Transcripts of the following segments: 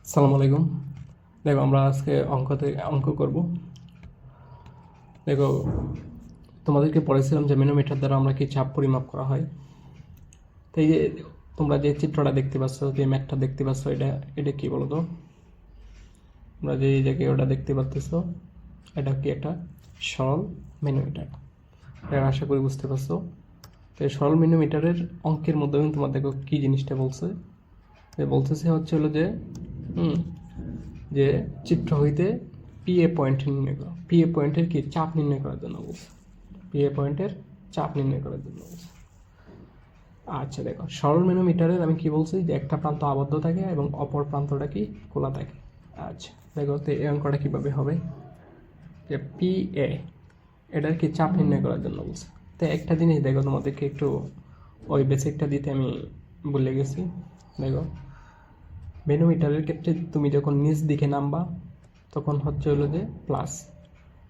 আসসালামু আলাইকুম। দেখো আমরা আজকে অঙ্ক করব। দেখো তোমাদেরকে পড়েছিলাম যে ম্যানোমিটার দ্বারা আমরা কি চাপ পরিমাপ করা হয়। তো এই যে তোমরা যে চিত্রটা দেখতে পাচ্ছ, যে ম্যাপটা দেখতে পাচ্ছ, এটা এটা কি বলো তো? তোমরা যে এই জায়গায় ওটা দেখতে পাচ্ছ, এটা কি একটা সরল ম্যানোমিটার। এটা আশা করি বুঝতে পারছো। তো এই সরল ম্যানোমিটারের অঙ্কের মধ্যে তোমার দেখো কি জিনিসটা বলছে, যে বলতেছে হচ্ছে হলো যে হুম যে চিত্র হইতে পি এ পয়েন্ট নির্ণয় করো। পি এ পয়েন্টের কি চাপ নির্ণয় করার জন্য বলছে। পি এ পয়েন্টের চাপ নির্ণয় করার জন্য বলছে। আচ্ছা দেখো, সরল ম্যানোমিটারের আমি কি বলছি, যে একটা প্রান্ত আবদ্ধ থাকে এবং অপর প্রান্তটা কি খোলা থাকে। আচ্ছা দেখো, তো এই অঙ্কটা কীভাবে হবে, যে পি এ এটার কি চাপ নির্ণয় করার জন্য বলছে। তো একটা জিনিস দেখো, তোমাদেরকে একটু ওই বেসিকটা দিতে আমি ভুলে গেছি। দেখো, ম্যানোমিটারের ক্ষেত্রে তুমি যখন নিচ দিকে নামবা তখন হচ্ছে হলো যে প্লাস,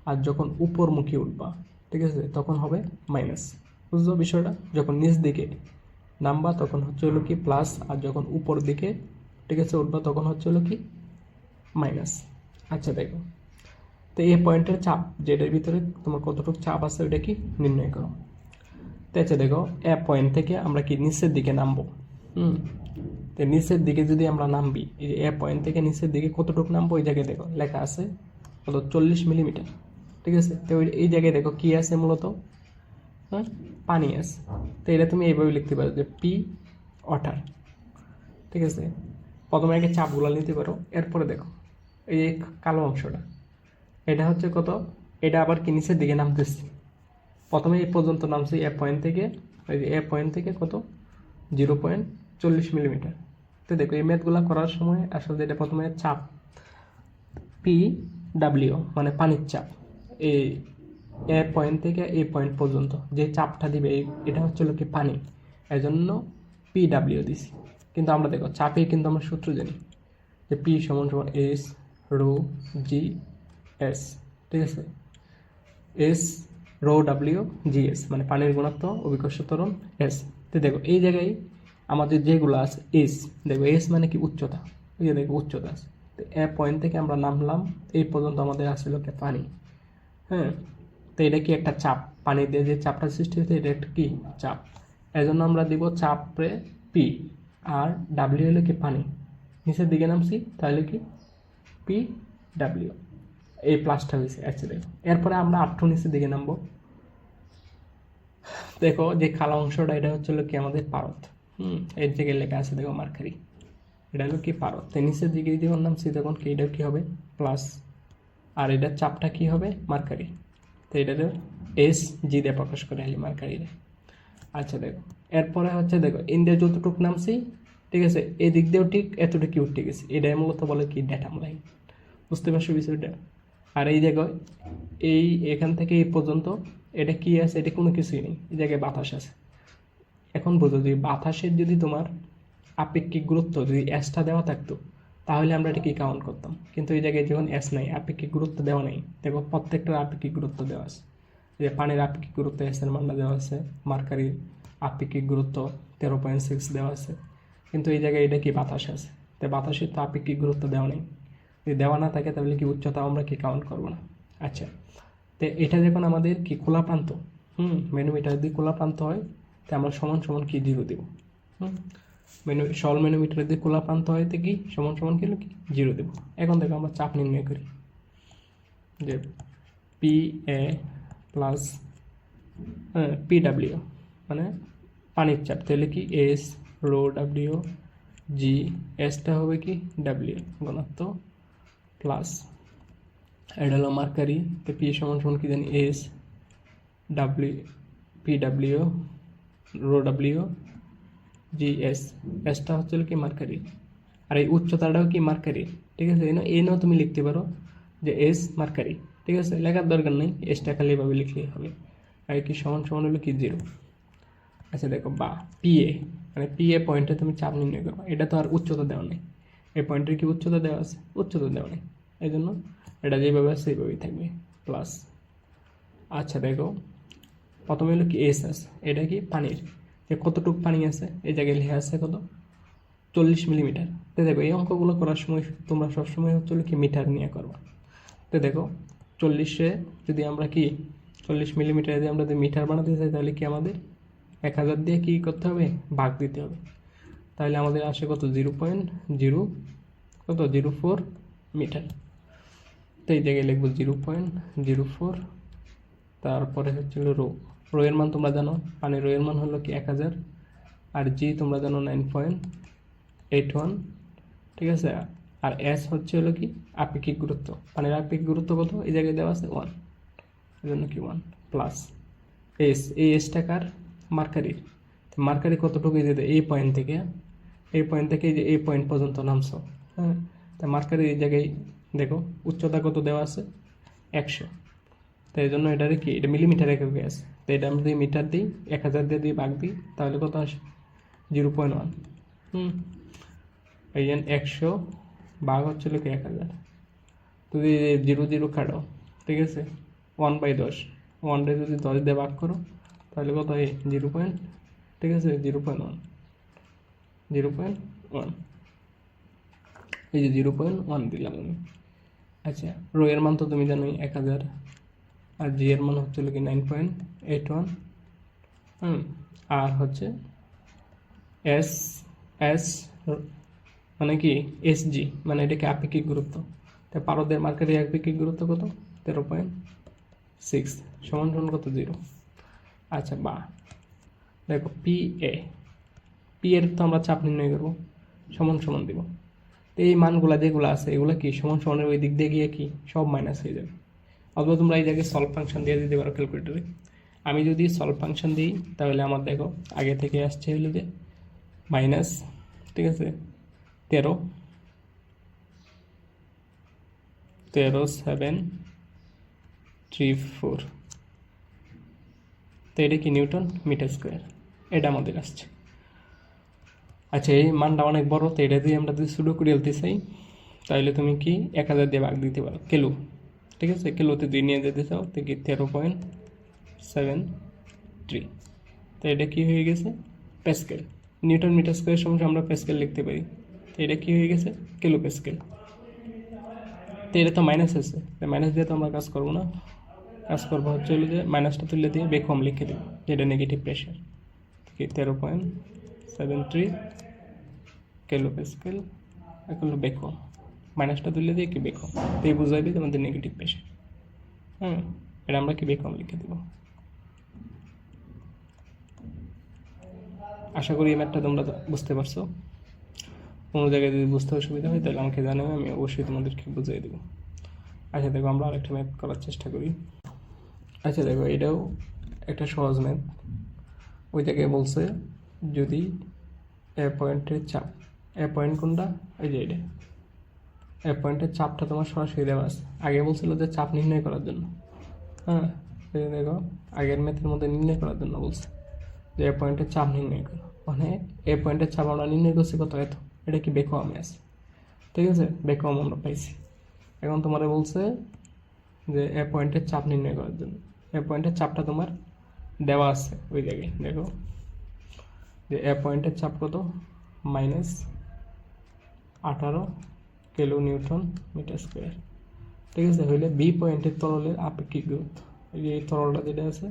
আর যখন উপরমুখী উঠবা, ঠিক আছে, তখন হবে মাইনাস। বুঝছো বিষয়টা? যখন নিচ দিকে নামবা তখন হচ্ছে হলো কি প্লাস, আর যখন উপর দিকে, ঠিক আছে, উঠবা তখন হচ্ছে হলো কি মাইনাস। আচ্ছা দেখো, তো এই পয়েন্টের চাপ, যেটার ভিতরে তোমার কতটুকু চাপ আছে ওইটা কি নির্ণয় করো। তো আচ্ছা দেখো, এ পয়েন্ট থেকে আমরা কি নিচের দিকে নামবো। হুম তো নিচের দিকে যদি আমরা নামবি, এই যে এ পয়েন্ট থেকে নিচের দিকে কতটুকু নামবো, ওই জায়গায় দেখো লেখা আছে কত, 40 মিলিমিটার। ঠিক আছে, তো এই জায়গায় দেখো কি আছে মূলত, হ্যাঁ, পানি আছে। তো এটা তুমি এইভাবে লিখতে পারো যে পি ওয়াটার। ঠিক আছে, প্রথমে আগে চাপগুলো নিতে পারো, এরপরে দেখো এই যে কালো অংশটা, এটা হচ্ছে কত, এটা আবার কি নিচের দিকে নামতেছে। প্রথমে এই পর্যন্ত নামছে এ পয়েন্ট থেকে, ওই যে এ পয়েন্ট থেকে কত, 0.40 মিলিমিটার। তো দেখো এই ম্যাথগুলো করার সময় আসলে এটা প্রথমে চাপ পি ডাব্লিউ মানে পানির চাপ, এই এ পয়েন্ট থেকে এই পয়েন্ট পর্যন্ত যে চাপটা দিবে এটা হচ্ছে কি পানি, এই জন্য পি ডাব্লিউ দিছি। কিন্তু আমরা দেখো চাপে কিন্তু আমরা সূত্র জানি যে পি সমান সমান এস রো জি এস। ঠিক আছে, S rho W G S মানে পানির ঘনত্ব, অভিকর্ষ ত্বরণ এস। তো দেখো এই জায়গায় আমাদের যেগুলো আছে এস, দেখো এস মানে কি উচ্চতা, এই যে দেখো উচ্চতা আছে। তো এ পয়েন্ট থেকে আমরা নামলাম, এই পর্যন্ত আমাদের আসলে কি পানি। হ্যাঁ, তো এটা কি একটা চাপ, পানি দিয়ে যে চাপটা সৃষ্টি হয়েছে এটা একটা কি চাপ। এই জন্য আমরা দিব চাপে পি, আর ডাব্লিউ হলো কি পানি, নিচের দিকে নামছি তাহলে কি পি ডাব্লিউ, এই প্লাসটা হয়েছে। আচ্ছা দেখো, এরপরে আমরা আটটু নিচের দিকে নামবো। দেখো যে কালো অংশটা এটা হচ্ছে কি আমাদের পারদ। এর জায়গায় লেখা আছে দেখো মার্কারি, এটা হলো কি পারদ। তো নিচের দিকে যখন নামছি তখন কি এটা কি হবে প্লাস, আর এটার চাপটা কি হবে মার্কারি। তো এটা এস জি দিয়ে প্রকাশ করে আলি মার্কারিরে। আচ্ছা দেখো, এরপরে হচ্ছে দেখো ইন্ডিয়া যতটুক নামছি, ঠিক আছে, এই দিক দিয়েও ঠিক এতটুকু উঠে গেছি, এটাই মূলত বলে কি ড্যাটাম লাইন। বুঝতে পারছো বিষয়টা? আর এই দেখো এই এখান থেকে এই পর্যন্ত এটা কি আছে, এটা কোনো কিছুই নেই, এই জায়গায় বাতাস আছে। এখন বোঝো যে বাতাসের যদি তোমার আপেক্ষিক গুরুত্ব যদি এসটা দেওয়া থাকতো তাহলে আমরা এটা কি কাউন্ট করতাম, কিন্তু এই জায়গায় যখন এস নাই, আপেক্ষিক গুরুত্ব দেওয়া নেই, দেখো প্রত্যেকটার আপেক্ষিক গুরুত্ব দেওয়া আছে। যে পানির আপেক্ষিক গুরুত্ব এস এর মানটা দেওয়া আছে, মার্কারির আপেক্ষিক গুরুত্ব 13.6 দেওয়া আছে, কিন্তু এই জায়গায় এটা কি বাতাস আছে, তাই বাতাসের তো আপেক্ষিক গুরুত্ব দেওয়া নেই। যদি দেওয়া না থাকে তাহলে কি উচ্চতা আমরা কি কাউন্ট করবো না। আচ্ছা, তো এটা যখন আমাদের কি খোলা প্রান্ত, ম্যানোমিটার যদি খোলা প্রান্ত হয় তো আমরা সমান সমান কি জিরো দেবো। হুম সরল ম্যানোমিটার যদি খোলা প্রান্ত হয় তো কি সমান সমান কি জিরো দেবো। এখন দেখো আমরা চাপ নির্ণয় করি, যে P A plus P W মানে পানির চাপ, তাহলে কি এস রো ডাব্লিউ জি, এসটা হবে কি ডাব্লিউ ঘনত্ব প্লাস, এটা হলো মার্কারি। তো পি সমান সমান কি জানি এস ডাব্লিউ পি ডাব্লিউ রো ডাব্লিউ জি এস, এসটা হচ্ছে কি মার্কারি, আর এই উচ্চতাটাও কি মার্কারি। ঠিক আছে, এনও তুমি লিখতে পারো যে এস মার্কারি। ঠিক আছে, লেখার দরকার নেই, এসটা খালি এভাবে লিখলেই হবে। আর কি সমান সমান হলো কি জিরো। আচ্ছা দেখো, বা পিএ মানে পিএ পয়েন্টে তুমি চাপ নির্ণয় করো, এটা তো আর উচ্চতা দেওয়া নেই, এই পয়েন্টের কি উচ্চতা দেওয়া আছে, উচ্চতা দেওয়া নেই, এই জন্য এটা যেভাবে আছে সেইভাবেই থাকবে প্লাস। আচ্ছা দেখো, প্রথমে হলো কি এস আছে, এটা কি পানির, যে কতটুকু পানি আছে এই জায়গায় লেখা আছে কত মিলিমিটার। তো দেখো এই অঙ্কগুলো করার সময় তোমরা সবসময় হচ্ছে কি মিটার নিয়ে করবা। তো দেখো 40-এ যদি আমরা কি 40 মিলিমিটার যদি আমরা যদি মিটার বানাতে চাই তাহলে কি আমাদের 1000 দিয়ে কী করতে হবে, ভাগ দিতে হবে। তাহলে আমাদের আসে কত, 0.04 মিটার। তো এই জায়গায় লিখবো 0.04। তারপরে হচ্ছিল রো এর মান তোমরা জানো, পানির রো এর মান হলো কি 1000, আর জি তোমরা জানো 9.81, ঠিক আছে। আর এস হচ্ছে হলো কি আপেক্ষিক গুরুত্ব, পানির আপেক্ষিক গুরুত্ব কত, এই জায়গায় দেওয়া আছে 1, এই জন্য কি 1 প্লাস এস। এই এসটা কার, মার্কারির। মার্কারি কতটুকু যেতে, এই পয়েন্ট থেকে এই যে এই পয়েন্ট পর্যন্ত নামছো, হ্যাঁ। তা মার্কারির এই জায়গায় দেখো উচ্চতা কত দেওয়া আছে, 100। তো এই জন্য এটারে কি, এটা মিলিমিটার এককে আছে। তো এটা আমরা যদি মিটার দিই, 1000 দিয়ে ভাগ দিই, তাহলে কত আসে 0.1। এই জন্য 100 ভাগ হচ্ছিল কি 1000, যদি 0 কাটো, ঠিক আছে, 1/10, 1 যদি 10 দিয়ে ভাগ করো তাহলে কত হয় 0. ঠিক আছে, 0.1, এই যে 0.1 দিলাম আমি। আচ্ছা, রো এর মান তো তুমি জানোই 1000, আর জি এর মান হচ্ছিল কি 9.81, আর হচ্ছে এস এস মানে কি এসজি, মানে এটাকে আপেক্ষিক গুরুত্ব। তাই পারদের মার্কেটের আপেক্ষিক গুরুত্ব কত, 13.6 সমান কত, 0। আচ্ছা, বা দেখো পি এর তো আমরা চাপ নির্ণয় করবো, সমান দিব। তো এই মানগুলা যেগুলো আছে এগুলো কি সমানের ওই দিক দিয়ে গিয়ে কি সব মাইনাস হয়ে যাবে। অথবা তোমরা এই জায়গায় সলভ ফাংশন দিয়ে দিতে পারো ক্যালকুলেটরে। আমি যদি সলভ ফাংশন দিই তাহলে আমার দেখো আগে থেকে আসছে হলো যে মাইনাস, ঠিক আছে, 13.734। তো এটা কি নিউটন মিটার স্কোয়ার, এটা আমাদের আসছে। আচ্ছা, এই মানটা অনেক বড়, তো এটা দিয়ে আমরা যদি সুডো করে আলতে চাই তাহলে তুমি কি 1000 দিয়ে ভাগ দিতে পারো কিলো, ঠিক আছে। কিলোতে 2 নিয়ে যেতে চাও তো কি 13.73। তো এটা কি হয়ে গেছে, প্যাসকেল। নিউটন মিটার স্কোয়ার সমস্যা আমরা প্যাসকেল লিখতে পারি। তো এটা কি হয়ে গেছে, কিলো প্যাসকেল। তো এটা তো মাইনাস আছে, মাইনাস দিয়ে তো আমরা কাজ করবো না, কাজ করবো হচ্ছে যে মাইনাসটা তুলে দিয়ে বেকম লিখে দেবো, যেটা নেগেটিভ প্রেশার। কি 13.73 কিলো প্যাসকেল এখন বেকম, মাইনাসটা তুলে দিয়ে কি বেকম, তো এই বুঝাইবে তোমাদের নেগেটিভ প্রেশার। এটা আমরা কি বেকম লিখে দেব। আশা করি এই ম্যাথটা তোমরা বুঝতে পারছো। কোনো জায়গায় যদি বুঝতে অসুবিধা হয় তাহলে আমাকে জানাবে, আমি অবশ্যই তোমাদেরকে বুঝিয়ে দেবো। আচ্ছা দেখো, আমরা আরেকটা ম্যাথ করার চেষ্টা করি। আচ্ছা দেখো, এটাও একটা সহজ ম্যাথ। ওই জায়গায় বলছে যদি এ পয়েন্টের চাপ, এ পয়েন্ট কোনটা, এই যে এটা এ পয়েন্টের চাপটা তোমার সরাসরি দেওয়া আছে। আগে বলছিল যে চাপ নির্ণয় করার জন্য, হ্যাঁ। দেখো আগের ম্যাথের মধ্যে নির্ণয় করার জন্য বলছে যে এ পয়েন্টের চাপ নির্ণয় করো, মানে এ পয়েন্টের চাপ আমরা নির্ণয় করছি কত, এত। এটা কি বেকওয়ামে আছে, ঠিক আছে, বেকওয়াম আমরা পাইছি। এখন তোমার বলছে যে এ পয়েন্টের চাপ নির্ণয় করার জন্য, এ পয়েন্টের চাপটা তোমার দেওয়া আছে ওই জায়গায়। দেখো যে এ পয়েন্টের চাপ কত, -18 কিলো নিউটন মিটার স্কোয়ার, ঠিক আছে। হইলে বি পয়েন্টের তরলের আপেক্ষিক গুরুত্ব, এই তরলটা যেটা আছে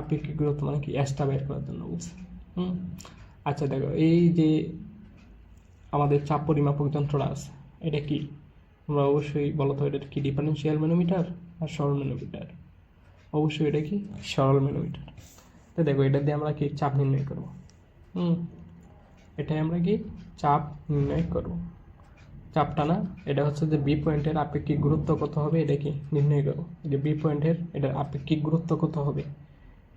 আপেক্ষিক গুরুত্ব মানে কি এসটা বের করার জন্য বলছে। আচ্ছা দেখো, এই যে আমাদের চাপ পরিমাপক যন্ত্রটা আছে এটা কি, তোমরা অবশ্যই বলো তো, এটা কি ডিফারেন্সিয়াল ম্যানোমিটার আর সরল ম্যানোমিটার? অবশ্যই এটা কি সরল ম্যানোমিটার। তো দেখো এটা দিয়ে আমরা কি চাপ নির্ণয় করব, এটাই আমরা কি চাপ নির্ণয় করব। চাপটা না, এটা হচ্ছে যে বি পয়েন্টের আপেক্ষিক গুরুত্ব কত হবে, এটা কি নির্ণয় করো। যে বি পয়েন্টের এটার আপেক্ষিক গুরুত্ব কত হবে,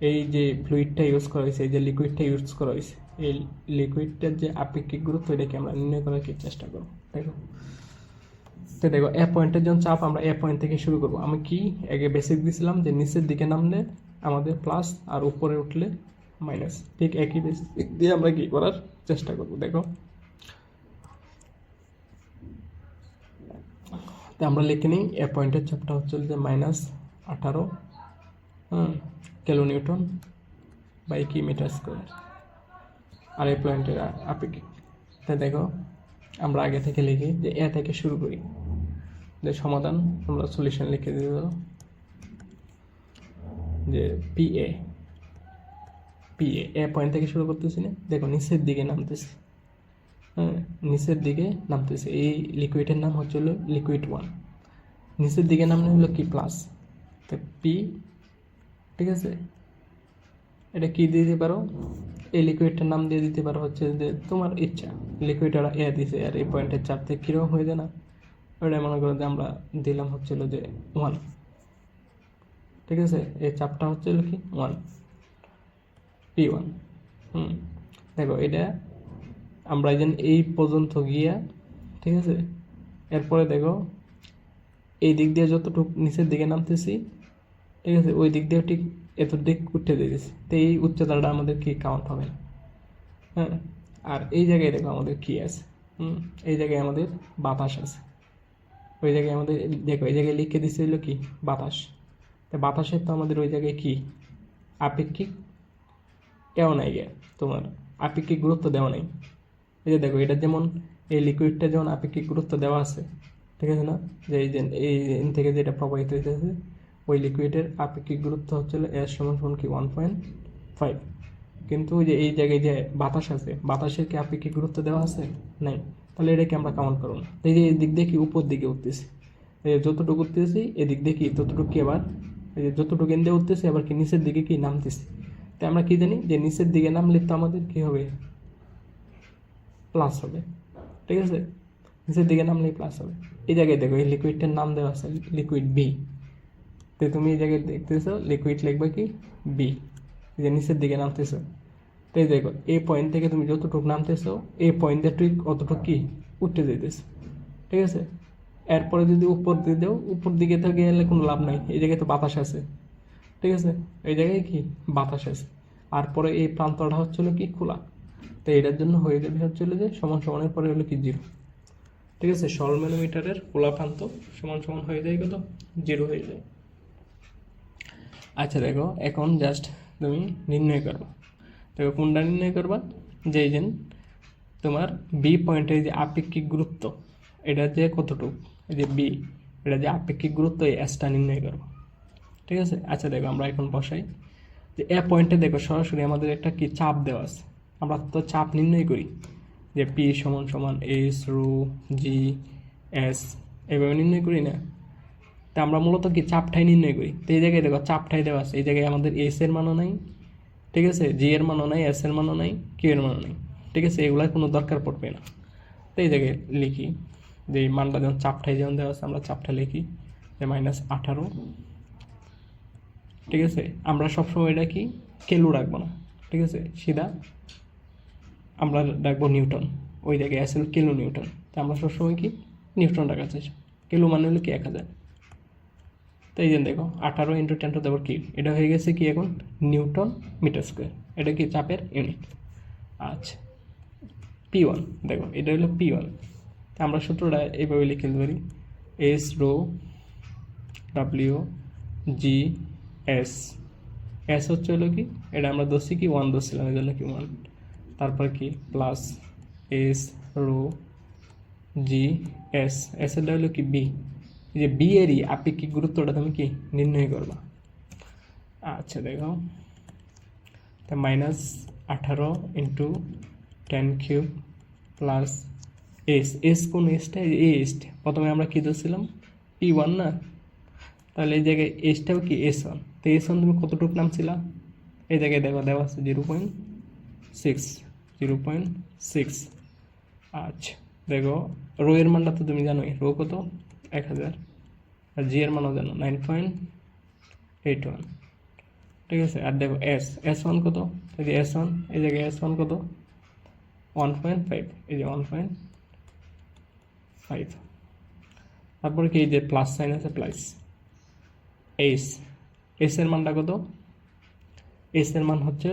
এই যে ফ্লুইডটা ইউজ করা হয়েছে, এই যে লিকুইডটা ইউজ করা হয়েছে, এই লিকুইডটার যে আপেক্ষিক গুরুত্ব এটাকে আমরা নির্ণয় করার কি চেষ্টা করব। দেখো তো দেখো এ পয়েন্টের জন্য চাপ আমরা এ পয়েন্ট থেকে শুরু করব। আমি কি আগে বেসিক দিয়েছিলাম যে নিচের দিকে নামলে আমাদের প্লাস আর উপরে উঠলে মাইনাস, ঠিক একই বেসিক দিয়ে আমরা কি করার চেষ্টা করব। দেখো তো আমরা লিখে নিই এ পয়েন্টের চাপটা হচ্ছে যে -18 কিলো নিউটন বাই কি মিটার স্কোয়ার, আর এই পয়েন্টের আপেক্ষিক তাই দেখো আমরা আগে থেকে লিখি যে এ থেকে শুরু করি, যে সমাধান আমরা সলিউশন লিখে দিব যে পি এ এ পয়েন্ট থেকে শুরু করতেছি না, দেখো নিচের দিকে নামতেছি। হ্যাঁ, নিচের দিকে নামতেছে। এই লিকুইডের নাম হচ্ছে হলো লিকুইড 1। নিচের দিকে নামলে হলো কি প্লাস, তো পি, ঠিক আছে। এটা কি দিয়ে দিতে পারো, এই লিকুইডটার নাম দিয়ে দিতে পারো হচ্ছে যে তোমার ইচ্ছা। লিকুইড ওরা এ দিছে আর এই পয়েন্টের চাপ থেকে কীরকম হয়ে যায় না, ওটা মনে করো যে আমরা দিলাম হচ্ছিল যে 1, ঠিক আছে। এই চাপটা হচ্ছে হলো কি 1, P1। দেখো এটা আমরা এই পর্যন্ত গিয়া, ঠিক আছে। এরপরে দেখো এই দিক দিয়ে যতটুকু নিচের দিকে নামতেছি, ঠিক আছে, ওই দিক দিয়ে ঠিক এত দিক উঠে দিয়েছি, তো এই উচ্চতাটা আমাদের কি কাউন্ট হবে না। হ্যাঁ, আর এই জায়গায় দেখো আমাদের কি আছে, এই জায়গায় আমাদের বাতাস আছে। ওই জায়গায় আমাদের দেখো এই জায়গায় লিখে দিচ্ছে হলো কি বাতাস। তো বাতাসের তো আমাদের ওই জায়গায় কি আপেক্ষিক কেউ নাই গে, তোমার আপেক্ষিক গুরুত্ব দেওয়া নেই। এই যে দেখো এটা যেমন এই লিকুইডটা যেমন আপেক্ষিক গুরুত্ব দেওয়া আছে, ঠিক আছে না, যে এই থেকে যেটা প্রবাহিত হইতেছে ওই লিকুইডের আপেক্ষিক গুরুত্ব হচ্ছে এর সমান কি 1.5। কিন্তু ওই যে এই জায়গায় যে বাতাস আছে, বাতাসের কি আপেক্ষিক গুরুত্ব দেওয়া আছে নাই, তাহলে এটাকে আমরা কাউন্ট করবো না। এই যে এই দিক দিয়ে কি উপর দিকে উঠতেছি, এই যে যতটুকু উঠতেছি এদিক দিয়ে কি ততটুকু কি আবার এই যে যতটুকু এন দিয়ে উঠতেছি আবার কি নিচের দিকে কি নামতেছি। তাই আমরা কি জানি যে নিচের দিকে নামলে তো আমাদের কি হবে, প্লাস হবে, ঠিক আছে। নিচের দিকে নামলেই প্লাস হবে। এই জায়গায় দেখো এই লিকুইডটার নাম দেওয়া আছে লিকুইড বি, তো তুমি এই জায়গায় দেখতেছো লিকুইড লিখবে কি বি, যে নিচের দিকে নামতেছো। তো এই দেখো এই পয়েন্ট থেকে তুমি যতটুকু নামতেছো এই পয়েন্টে ঠিক অতটুকু কি উঠতে যেতেছে, ঠিক আছে। এরপরে যদি উপর দিয়ে দাও, উপর দিকে তো গেলে কোনো লাভ নাই, এই জায়গায় তো বাতাস আছে, ঠিক আছে। এই জায়গায় কি বাতাস আছে, আর পরে এই প্রান্তটা হচ্ছিল কি খোলা, তো এটার জন্য হয়ে যাবে হচ্ছিল যে সমান সমানের পরে হলো কি 0, ঠিক আছে। সরল ম্যানোমিটারের খোলা প্রান্ত সমান সমান হয়ে যায় কত, 0 হয়ে যায়। আচ্ছা দেখো এখন জাস্ট তুমি নির্ণয় করবা, দেখো কোনটা নির্ণয় করবা, যে তোমার বি পয়েন্টের যে আপেক্ষিক গুরুত্ব এটা যে কতটুকু, এই যে বি এটা যে আপেক্ষিক গুরুত্ব এই এসটা নির্ণয় করবো, ঠিক আছে। আচ্ছা দেখো আমরা এখন বসাই যে এ পয়েন্টে দেখো সরাসরি আমাদের একটা কি চাপ দেওয়া আছে, আমরা তো চাপ নির্ণয় করি যে পি সমান সমান এস রো জি এস, এভাবে নির্ণয় করি না। তা আমরা মূলত কি চাপটাই নির্ণয় করি। তো এই জায়গায় দেখো চাপটাই দেওয়া আছে, এই জায়গায় আমাদের এস এর মানও নাই, ঠিক আছে, জি এর মানও নাই, এস এর মানও নাই, কিউ এর মানও নাই, ঠিক আছে। এগুলোর কোনো দরকার পড়বে না। তো এই জায়গায় লিখি যে এই মানটা যেমন চাপটাই যেমন দেওয়া আছে আমরা চাপটা লিখি যে -18, ঠিক আছে। আমরা সবসময় এটা কি কেলু রাখবো না, ঠিক আছে, সিধা আমরা রাখবো নিউটন। ওই জায়গায় আসল কিলো নিউটন, তো আমরা সবসময় কি নিউটন রাখার চেষ্টা, কিলো মানে হলো কি 1000। তো এই যে দেখো 18 × 10⁻³ কি, এটা হয়ে গেছে কি এখন নিউটন মিটার স্কোয়ার, এটা কি চাপের ইউনিট। আচ্ছা P1 দেখো এটা হলো P1, তো আমরা সূত্রটা এইভাবে লিখে দিতে পারি S rho W G S, S হচ্ছে হলো কি এটা আমরা ধরছি কি 1 ধরছিলাম, এই জন্য কি 1, তারপর কি plus S rho G S, S এর হলো কি বি, এই যে বি এরই আপেক্ষিক গুরুত্বটা তুমি কি নির্ণয় করবা। আচ্ছা দেখো তা -18 × 10³ প্লাস এস, এস কোন এসটা, এস প্রথমে আমরা কি ধরছিলাম P1 না, তাহলে এই জায়গায় এসটাও কি S1, তো S1 তুমি কতটুকু নামছিলা, এই জায়গায় দেখো দেওয়া আছে 0.6। আচ্ছা দেখো রো এর মানটা তো তুমি জানোই, রো কত 1000, আর জি এর মানও জানো 9.81, ঠিক আছে। আর দেখো S1 কত, এই যে S1 এই জায়গায় S1 কত 1.5, এই যে 1.5, তারপরে কি এই যে প্লাস সাইন আছে প্লাস এস এর মানটা কত, এস এর মান হচ্ছে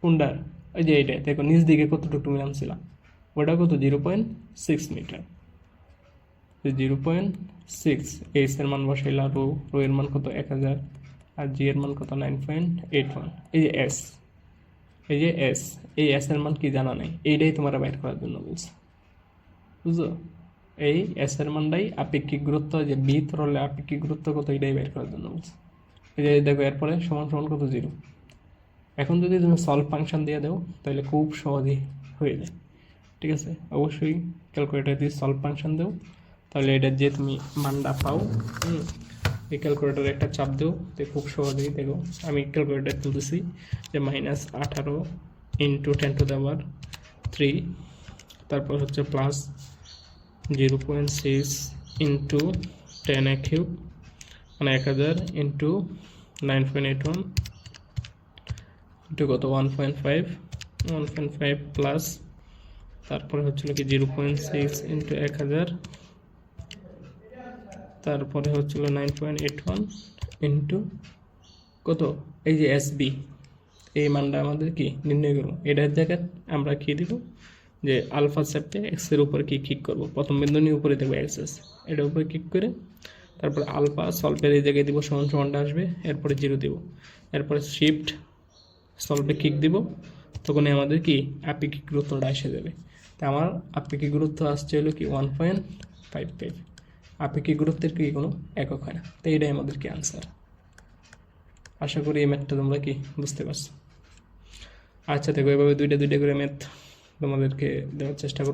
কোনটার, ওই যে এইটা দেখো নিচ দিকে কতটুকু তুমি নামছিলাম, ওটা কত 0.6 মিটার, 0.6 এস এর মান বসাইলা, রো এর মান কত 1000, আর জি এর মান কত 9.81, এই যে এস, এই যে এস, এই এস এর মান কি জানা নাই, এইটাই তোমার বাইর করার জন্য বলছে। বুঝছো? এই এস এর মানটাই আপেক্ষিক গুরুত্ব, যে বি তরলে আপেক্ষিক গুরুত্ব কত এটাই বের করার জন্য বলছে। এই যে দেখো এরপরে সমান সমান কত 0। এখন যদি তুমি সলভ ফাংশন দিয়ে দাও তাহলে খুব সহজেই হয়ে যায়, ঠিক আছে? অবশ্যই ক্যালকুলেটর দিয়ে সলভ ফাংশন দাও, তাহলে এটা যে তুমি মানটা পাও, এই ক্যালকুলেটরে একটা চাপ দেও, তো খুব সহজেই দেখো আমি ক্যালকুলেটর তুলতেছি যে -18 ইন্টু 10⁻³ তারপর হচ্ছে প্লাস 0.6 ইন্টু 10³ মানে 1000 ইন্টু 9.81 ইন্টু কত 1.5 প্লাস তারপরে হচ্ছিল কি 0.6 ইন্টু 1000 তারপরে হচ্ছিল 9.81 ইন্টু কত এই যে এসবি, এই মানটা আমাদের কি নির্ণয় করবো। এটার জায়গায় আমরা কি দিব যে আলফা সেপ্টে এক্স এর উপর কি ক্লিক করব, প্রথম বিন্দুর উপরে দেখবো এক্স এস, এটার উপরে ক্লিক করে তারপর আলফা সলভের এই জায়গায় দিব সমান সমানটা আসবে, এরপরে 0 দিব, এরপরে শিফট সলভে ক্লিক দিব, তখনই আমাদের কি আপেক্ষিক গুরুত্বটা এসে যাবে। তা আমার আপেক্ষিক গুরুত্ব আসছে হলো কি 1.55। আপেক্ষিক গুরুত্বের কি কোনো একক হয় না, তো এটাই আমাদের কি আনসার। আশা করি এই ম্যাথটা তোমরা কি বুঝতে পারছো। আচ্ছা দেখো এভাবে দুইটা করে ম্যাথ তোমাদেরকে দেওয়ার চেষ্টা করবো।